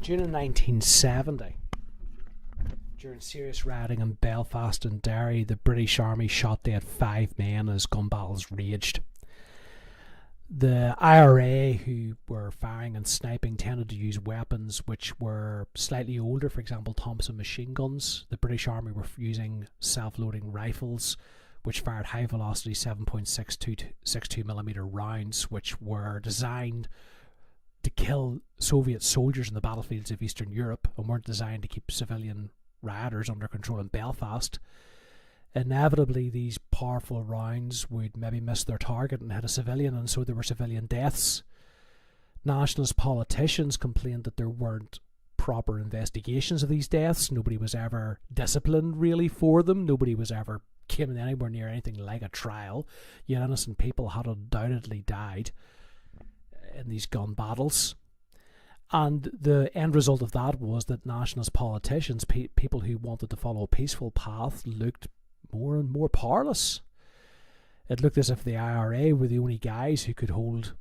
June of 1970, during serious rioting in Belfast and Derry, the British Army shot dead 5 men as gun battles raged. The IRA, who were firing and sniping, tended to use weapons which were slightly older, for example Thompson machine guns. The British Army were using self-loading rifles which fired high-velocity 7.62mm rounds, which were designed to kill Soviet soldiers in the battlefields of Eastern Europe and weren't designed to keep civilian rioters under control in Belfast. Inevitably, these powerful rounds would maybe miss their target and hit a civilian, and so there were civilian deaths. Nationalist politicians complained that there weren't proper investigations of these deaths. Nobody was ever disciplined really for them. Nobody was ever came anywhere near anything like a trial. Yet innocent people had undoubtedly died in these gun battles. And the end result of that was that nationalist politicians, people who wanted to follow a peaceful path, looked more and more powerless. It looked as if the IRA were the only guys who could hold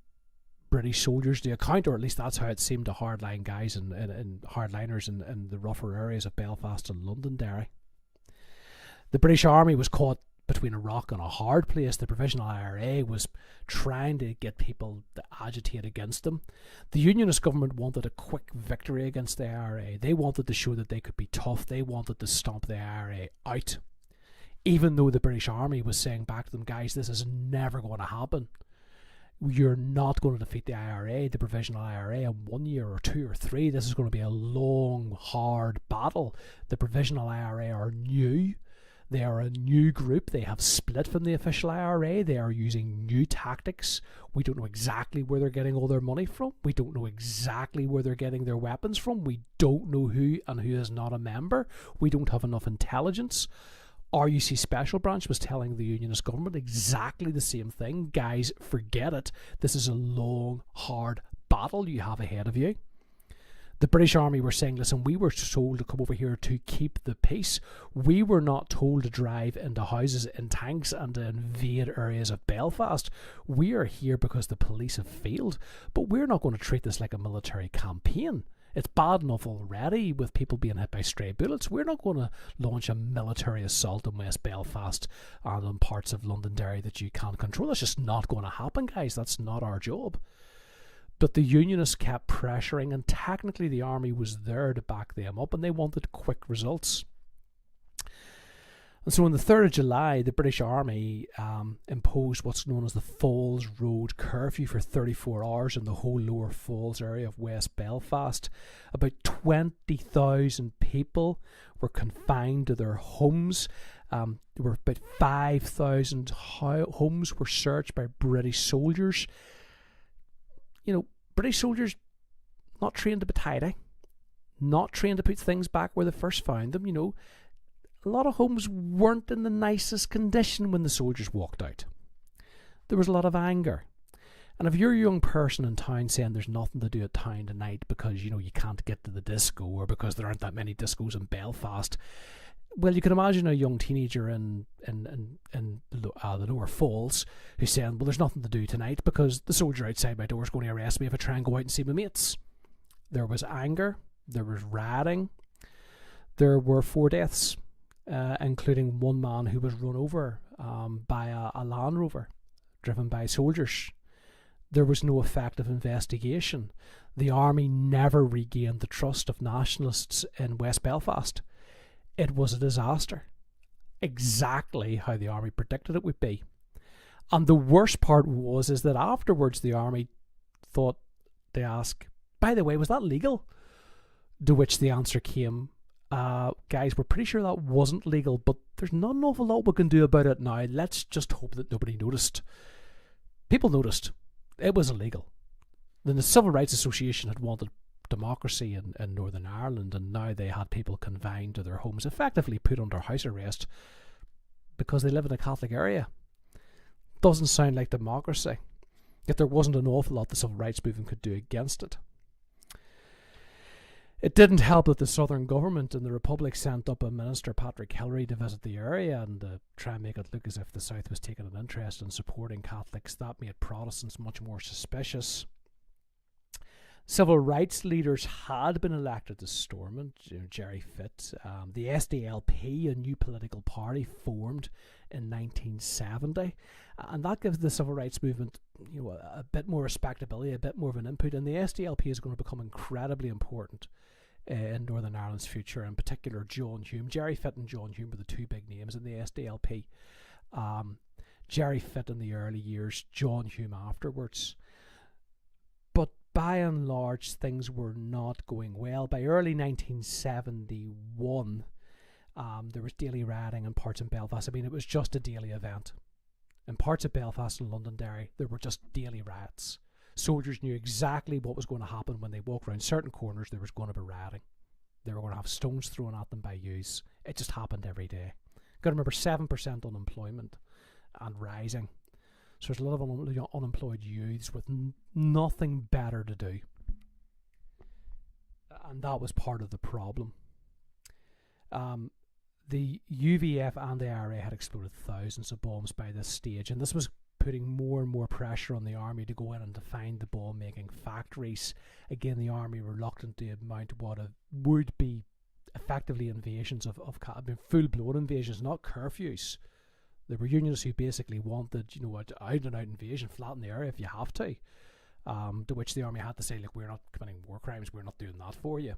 British soldiers to account, or at least that's how it seemed to hardline guys and hardliners in the rougher areas of Belfast and Londonderry. The British Army was caught between a rock and a hard place. The Provisional IRA was trying to get people to agitate against them. The Unionist government wanted a quick victory against the IRA. They wanted to show that they could be tough. They wanted to stomp the IRA out. Even though the British Army was saying back to them, guys, this is never going to happen. You're not going to defeat the IRA, the Provisional IRA, in 1 year or 2 or 3. This is going to be a long, hard battle. The Provisional IRA are new. They are a new group. They have split from the official IRA. They are using new tactics. We don't know exactly where they're getting all their money from. We don't know exactly where they're getting their weapons from. We don't know who and who is not a member. We don't have enough intelligence. RUC Special Branch was telling the Unionist government exactly the same thing. Guys, forget it. This is a long, hard battle you have ahead of you. The British Army were saying, listen, we were told to come over here to keep the peace. We were not told to drive into houses in tanks and to invade areas of Belfast. We are here because the police have failed, but we're not going to treat this like a military campaign. It's bad enough already with people being hit by stray bullets. We're not going to launch a military assault in West Belfast and on parts of Londonderry that you can't control. That's just not going to happen, guys. That's not our job. But the Unionists kept pressuring, and technically the army was there to back them up, and they wanted quick results. And so on the 3rd of July, the British Army imposed what's known as the Falls Road Curfew for 34 hours in the whole Lower Falls area of West Belfast. About 20,000 people were confined to their homes. There were about 5,000 homes were searched by British soldiers. You know, British soldiers not trained to be tidy, not trained to put things back where they first found them. You know, a lot of homes weren't in the nicest condition when the soldiers walked out. There was a lot of anger. And if you're a young person in town saying there's nothing to do at town tonight because, you know, you can't get to the disco or because there aren't that many discos in Belfast, well, you can imagine a young teenager in the Lower Falls who's saying, well, there's nothing to do tonight because the soldier outside my door is going to arrest me if I try and go out and see my mates. There was anger. There was rioting. There were 4 deaths, including one man who was run over by a Land Rover driven by soldiers. There was no effective investigation. The army never regained the trust of nationalists in West Belfast. It was a disaster. Exactly how the army predicted it would be. And the worst part is that afterwards the army thought to ask, by the way, was that legal? To which the answer came, guys, we're pretty sure that wasn't legal, but there's not an awful lot we can do about it now. Let's just hope that nobody noticed. People noticed. It was illegal. Then the Civil Rights Association had wanted democracy in Northern Ireland, and now they had people confined to their homes, effectively put under house arrest because they live in a Catholic area. Doesn't sound like democracy. Yet there wasn't an awful lot the civil rights movement could do against it. It didn't help that the Southern government and the Republic sent up a minister, Patrick Hillary, to visit the area and try and make it look as if the South was taking an interest in supporting Catholics. That made Protestants much more suspicious. Civil rights leaders had been elected to Stormont. Jerry Fitt, the SDLP, a new political party, formed in 1970, and that gives the civil rights movement, a bit more respectability, a bit more of an input. And the SDLP is going to become incredibly important in Northern Ireland's future. In particular, John Hume, Jerry Fitt, and John Hume were the two big names in the SDLP. Jerry Fitt in the early years, John Hume afterwards. But by and large, things were not going well. By early 1971, there was daily rioting in parts of Belfast. I mean, it was just a daily event. In parts of Belfast and Londonderry, there were just daily riots. Soldiers knew exactly what was going to happen when they walked around certain corners. There was going to be rioting. They were going to have stones thrown at them by youths. It just happened every day. Got to remember, 7% unemployment and rising. So there's a lot of unemployed youths with nothing better to do. And that was part of the problem. The UVF and the IRA had exploded thousands of bombs by this stage, and this was putting more and more pressure on the army to go in and to find the bomb-making factories. Again, the army reluctant to mount what would be effectively invasions of full-blown invasions, not curfews. There were unionists who basically wanted, out-and-out invasion, flatten the area if you have to. To which the army had to say, look, we're not committing war crimes, we're not doing that for you.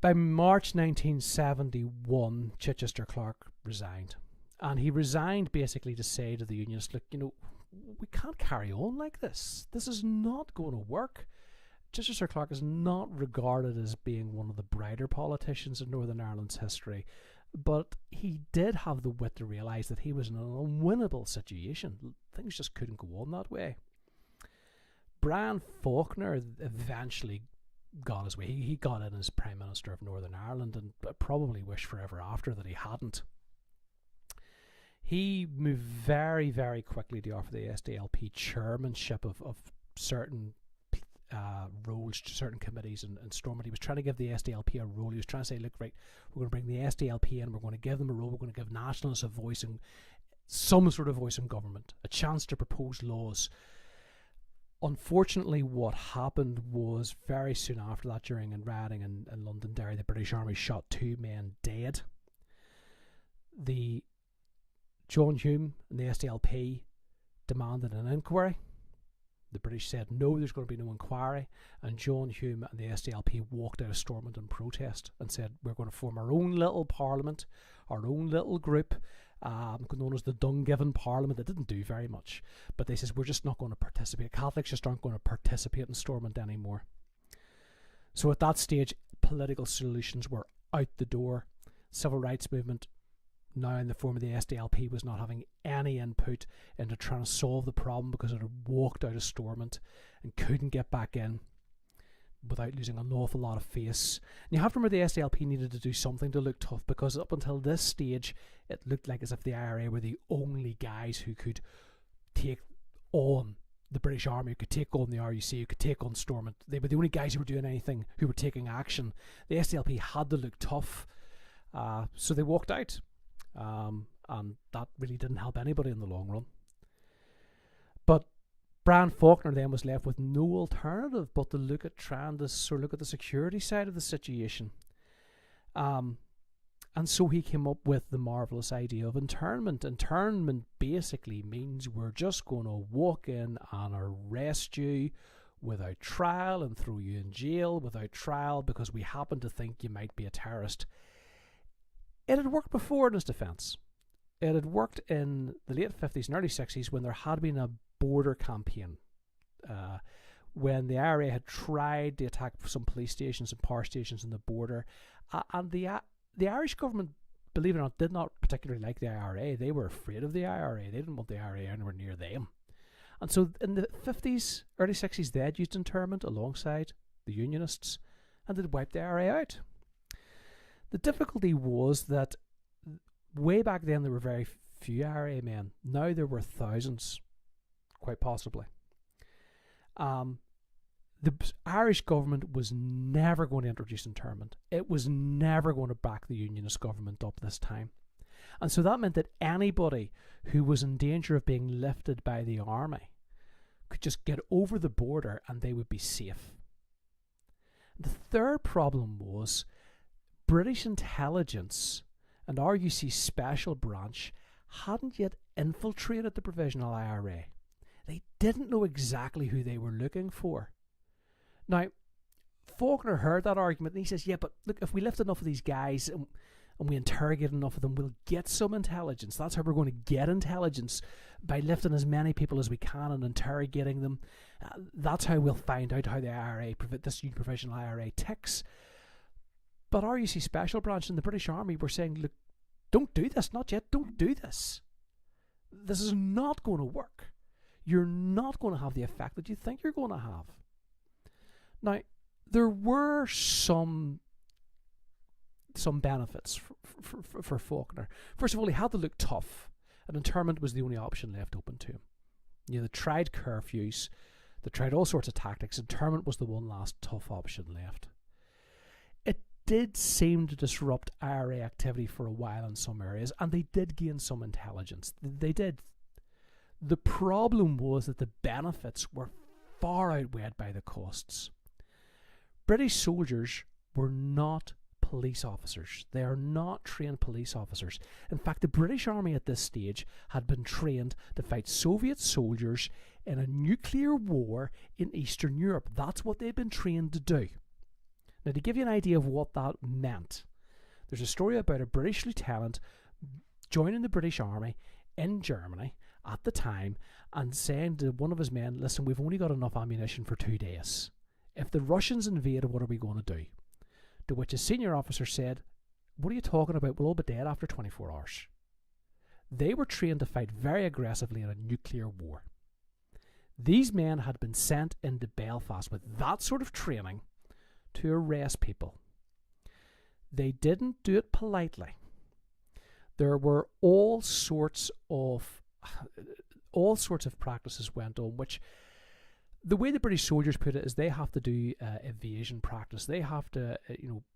By March 1971, Chichester Clark resigned. And he resigned basically to say to the unionists, look, we can't carry on like this. This is not going to work. Chichester Clark is not regarded as being one of the brighter politicians in Northern Ireland's history. But he did have the wit to realise that he was in an unwinnable situation. Things just couldn't go on that way. Brian Faulkner eventually got his way. He got in as Prime Minister of Northern Ireland and probably wished forever after that he hadn't. He moved very, very quickly to offer the SDLP chairmanship of certain roles to certain committees in Stormont. He was trying to give the SDLP a role. He was trying to say, look, right, we're going to bring the SDLP in, we're going to give them a role, we're going to give nationalists a voice and some sort of voice in government, a chance to propose laws. Unfortunately, what happened was very soon after that, during rioting in Londonderry, the British Army shot 2 men dead. John Hume and the SDLP demanded an inquiry. The British said no, there's going to be no inquiry, and John Hume and the SDLP walked out of Stormont in protest and said, we're going to form our own little parliament, our own little group, known as the Dungiven Parliament. It didn't do very much, but they says, we're just not going to participate. Catholics just aren't going to participate in Stormont anymore. So at that stage, political solutions were out the door. Civil rights movement, now in the form of the SDLP, was not having any input into trying to solve the problem because it had walked out of Stormont and couldn't get back in without losing an awful lot of face. And you have to remember the SDLP needed to do something to look tough, because up until this stage it looked like as if the IRA were the only guys who could take on the British Army, who could take on the RUC, who could take on Stormont. They were the only guys who were doing anything, who were taking action. The SDLP had to look tough, so they walked out. And that really didn't help anybody in the long run. But Brian Faulkner then was left with no alternative but to look at trying to look at the security side of the situation. And so he came up with the marvellous idea of internment. Internment basically means we're just going to walk in and arrest you without trial and throw you in jail without trial because we happen to think you might be a terrorist. It had worked before in his defence. It had worked in the late 50s and early 60s when there had been a border campaign, when the IRA had tried to attack some police stations and power stations on the border, and the Irish government, believe it or not, did not particularly like the IRA. They were afraid of the IRA. They didn't want the IRA anywhere near them. And so in the 50s, early 60s, they had used internment alongside the Unionists, and they'd wiped the IRA out. The difficulty was that way back then there were very few IRA men. Now there were thousands, quite possibly. The Irish government was never going to introduce internment. It was never going to back the Unionist government up this time. And so that meant that anybody who was in danger of being lifted by the army could just get over the border and they would be safe. The third problem was British intelligence and RUC special branch hadn't yet infiltrated the provisional IRA. They didn't know exactly who they were looking for. Now, Faulkner heard that argument and he says, yeah, but look, if we lift enough of these guys and we interrogate enough of them, we'll get some intelligence. That's how we're going to get intelligence, by lifting as many people as we can and interrogating them. That's how we'll find out how the IRA, this new provisional IRA, ticks. But RUC Special Branch and the British Army were saying, look, don't do this, not yet, don't do this. This is not going to work. You're not going to have the effect that you think you're going to have. Now, there were some benefits for Faulkner. First of all, he had to look tough, and internment was the only option left open to him. They tried curfews, they tried all sorts of tactics. Internment was the one last tough option left. It did seem to disrupt IRA activity for a while in some areas, and they did gain some intelligence. They did. The problem was that the benefits were far outweighed by the costs. British soldiers were not police officers. They are not trained police officers. In fact, the British Army at this stage had been trained to fight Soviet soldiers in a nuclear war in Eastern Europe. That's what they'd been trained to do. Now, to give you an idea of what that meant, there's a story about a British lieutenant joining the British Army in Germany at the time and saying to one of his men, listen, we've only got enough ammunition for 2 days. If the Russians invade, what are we going to do? To which a senior officer said, what are you talking about? We'll all be dead after 24 hours. They were trained to fight very aggressively in a nuclear war. These men had been sent into Belfast with that sort of training to arrest people. They didn't do it politely. There were all sorts of practices went on, which the way the British soldiers put it is they have to do evasion practice. They have to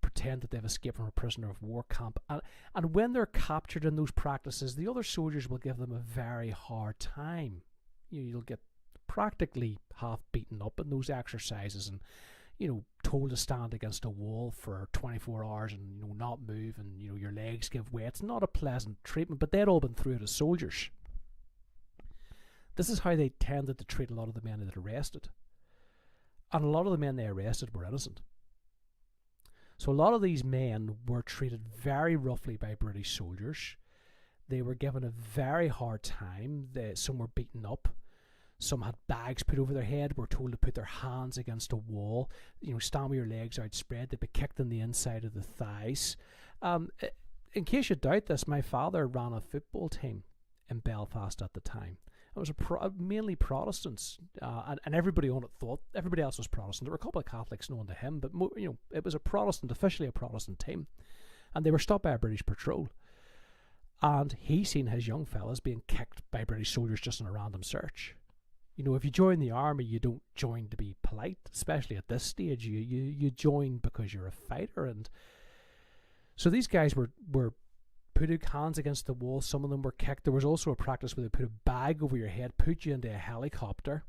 pretend that they've escaped from a prisoner of war camp. And when they're captured in those practices, the other soldiers will give them a very hard time. You'll get practically half beaten up in those exercises and told to stand against a wall for 24 hours and not move, and your legs give way. It's not a pleasant treatment, but they'd all been through it as soldiers. This is how they tended to treat a lot of the men that arrested. And a lot of the men they arrested were innocent. So a lot of these men were treated very roughly by British soldiers. They were given a very hard time. Some were beaten up. Some had bags put over their head, were told to put their hands against a wall, stand with your legs outspread. They'd be kicked in the inside of the thighs. In case you doubt this, my father ran a football team in Belfast at the time. It was mainly Protestants, and everybody on it thought everybody else was Protestant. There were a couple of Catholics known to him, but it was officially a Protestant team, and they were stopped by a British patrol, and he seen his young fellas being kicked by British soldiers just in a random search. If you join the army, you don't join to be polite, especially at this stage. You join because you're a fighter, and so these guys were put your hands against the wall. Some of them were kicked. There was also a practice where they put a bag over your head, put you into a helicopter.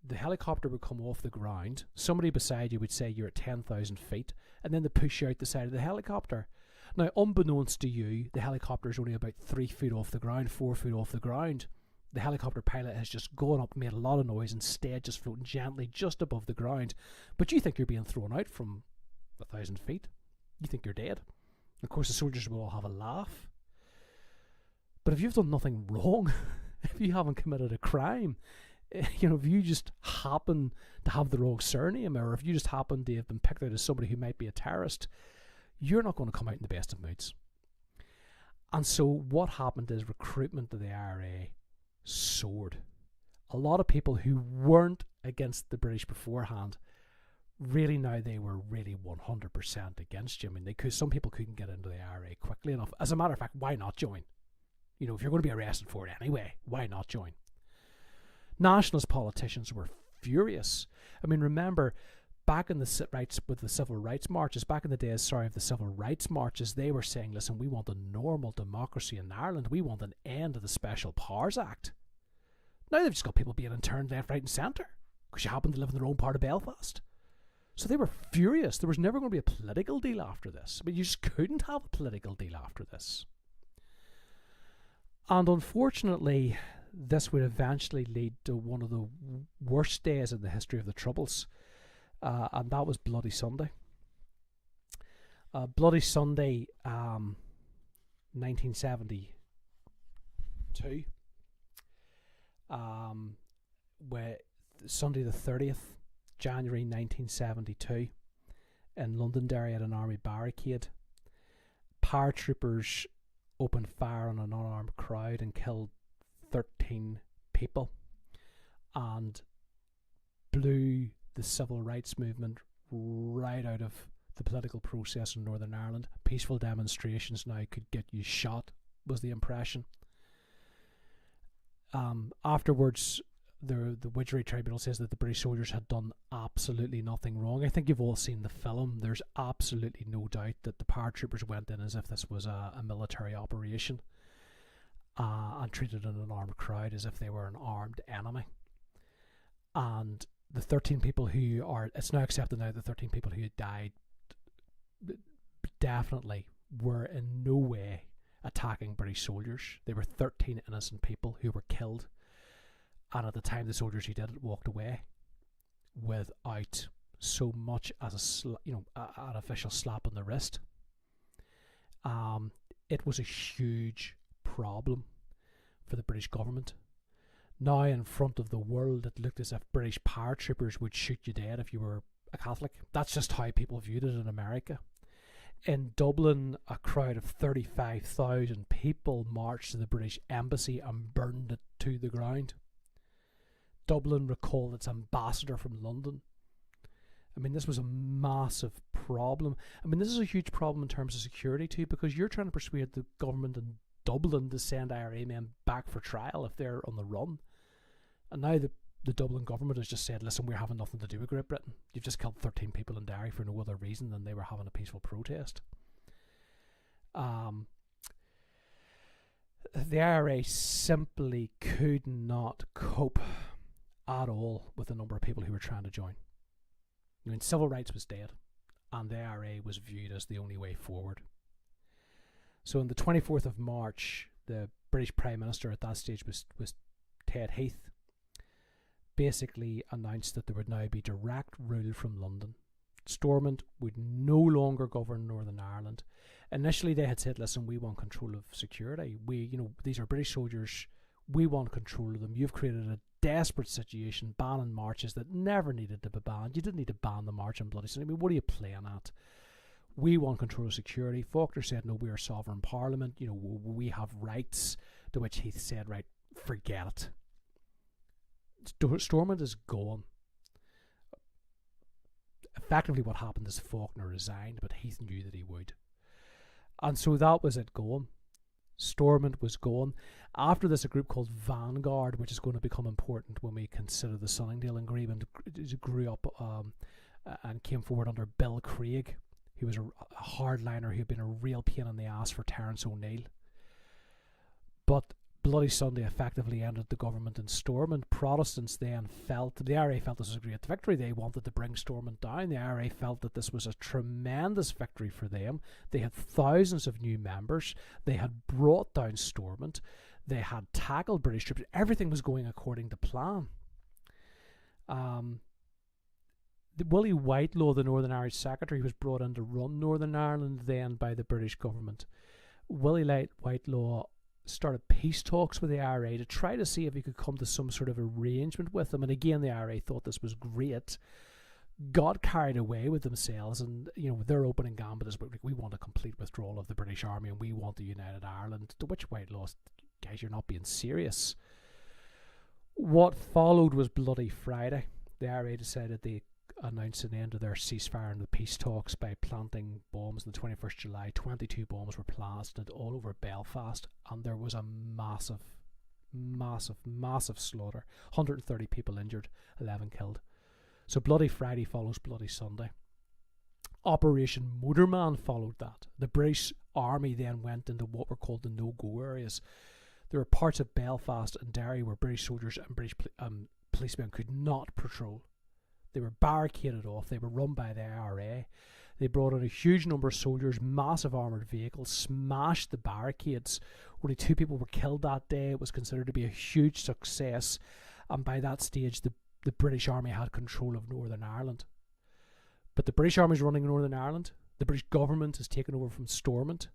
The helicopter would come off the ground. Somebody beside you would say you're at 10,000 feet, and then they push you out the side of the helicopter. Now, unbeknownst to you, the helicopter is only about 3 feet off the ground, 4 feet off the ground. The helicopter pilot has just gone up, made a lot of noise, and stayed just floating gently just above the ground. But you think you're being thrown out from 1,000 feet. You think you're dead. Of course, the soldiers will all have a laugh. But if you've done nothing wrong, if you haven't committed a crime, if you just happen to have the wrong surname, or if you just happen to have been picked out as somebody who might be a terrorist, you're not going to come out in the best of moods. And so what happened is recruitment to the IRA soared. A lot of people who weren't against the British beforehand, really now they were really 100% against you. I mean, some people couldn't get into the IRA quickly enough. As a matter of fact, why not join? If you're going to be arrested for it anyway, why not join? Nationalist politicians were furious. I mean, remember, back in the civil rights marches, back in the days, of the civil rights marches, they were saying, listen, we want a normal democracy in Ireland. We want an end to the Special Powers Act. Now they've just got people being interned left, right and centre because you happen to live in their own part of Belfast. So they were furious. There was never going to be a political deal after this. I mean, you just couldn't have a political deal after this. And unfortunately, this would eventually lead to one of the worst days in the history of the Troubles, and that was Bloody Sunday. Bloody Sunday, 1972, where Sunday the 30th, January 1972, in Londonderry at an army barricade, paratroopers opened fire on an unarmed crowd and killed 13 people and blew the civil rights movement right out of the political process in Northern Ireland. Peaceful demonstrations now could get you shot, was the impression. Afterwards, the Widgery Tribunal says that the British soldiers had done absolutely nothing wrong. I think you've all seen the film. There's absolutely no doubt that the paratroopers went in as if this was a military operation, and treated an unarmed crowd as if they were an armed enemy. And the 13 people who are, it's now accepted now, the 13 people who had died definitely were in no way attacking British soldiers. They were 13 innocent people who were killed. And at the time, the soldiers who did it walked away without so much as an official slap on the wrist. It was a huge problem for the British government. Now, in front of the world, it looked as if British paratroopers would shoot you dead if you were a Catholic. That's just how people viewed it in America. In Dublin, a crowd of 35,000 people marched to the British embassy and burned it to the ground. Dublin recalled its ambassador from London. I mean, this was a massive problem. I mean, this is a huge problem in terms of security too, because you're trying to persuade the government in Dublin to send IRA men back for trial if they're on the run. And now the Dublin government has just said, listen, we're having nothing to do with Great Britain. You've just killed 13 people in Derry for no other reason than they were having a peaceful protest. The IRA simply could not cope at all with the number of people who were trying to join. I mean, civil rights was dead, and the IRA was viewed as the only way forward. So on the 24th of March, the British Prime Minister at that stage was Ted Heath, basically announced that there would now be direct rule from London. Stormont would no longer govern Northern Ireland. Initially, they had said, listen, we want control of security. These are British soldiers. We want control of them. You've created a desperate situation, banning marches that never needed to be banned. You didn't need to ban the march on Bloody Sunday. I mean, what are you playing at? We want control of security. Faulkner said, no, we are sovereign parliament. We have rights. To which Heath said, right, forget it. Stormont is gone. Effectively, what happened is Faulkner resigned, but Heath knew that he would. And so that was it gone. Stormont was gone. After this, a group called Vanguard, which is going to become important when we consider the Sunningdale Agreement, grew up and came forward under Bill Craig, who was a hardliner who had been a real pain in the ass for Terence O'Neill. But Bloody Sunday effectively ended the government in Stormont. Protestants then felt, the IRA felt this was a great victory. They wanted to bring Stormont down. The IRA felt that this was a tremendous victory for them. They had thousands of new members. They had brought down Stormont. They had tackled British troops. Everything was going according to plan. Willie Whitelaw, the Northern Irish Secretary, was brought in to run Northern Ireland then by the British government. Willie Whitelaw started peace talks with the IRA to try to see if he could come to some sort of arrangement with them. And again, the IRA thought this was great, got carried away with themselves, and their opening gambit is, we want a complete withdrawal of the British Army and we want a united Ireland. To which Whitelaw, guys, you're not being serious. What followed was Bloody Friday. The IRA decided they announced an end to their ceasefire and the peace talks by planting bombs on the 21st July. 22 bombs were planted all over Belfast, and there was a massive slaughter. 130 people injured, 11 killed. So Bloody Friday follows Bloody Sunday. Operation Motorman followed that. The British Army then went into what were called the no-go areas. There were parts of Belfast and Derry where British soldiers and British policemen could not patrol. They were barricaded off. They were run by the IRA. They brought in a huge number of soldiers, massive armoured vehicles, smashed the barricades. Only 2 people were killed that day. It was considered to be a huge success. And by that stage, the British Army had control of Northern Ireland. But the British Army is running Northern Ireland. The British government has taken over from Stormont.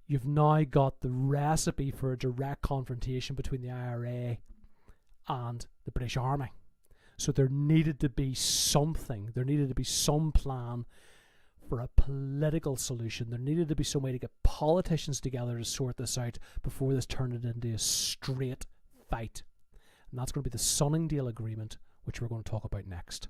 You've now got the recipe for a direct confrontation between the IRA and the British Army. So there needed to be something. There needed to be some plan for a political solution. There needed to be some way to get politicians together to sort this out before this turned it into a straight fight. And that's going to be the Sunningdale Agreement, which we're going to talk about next.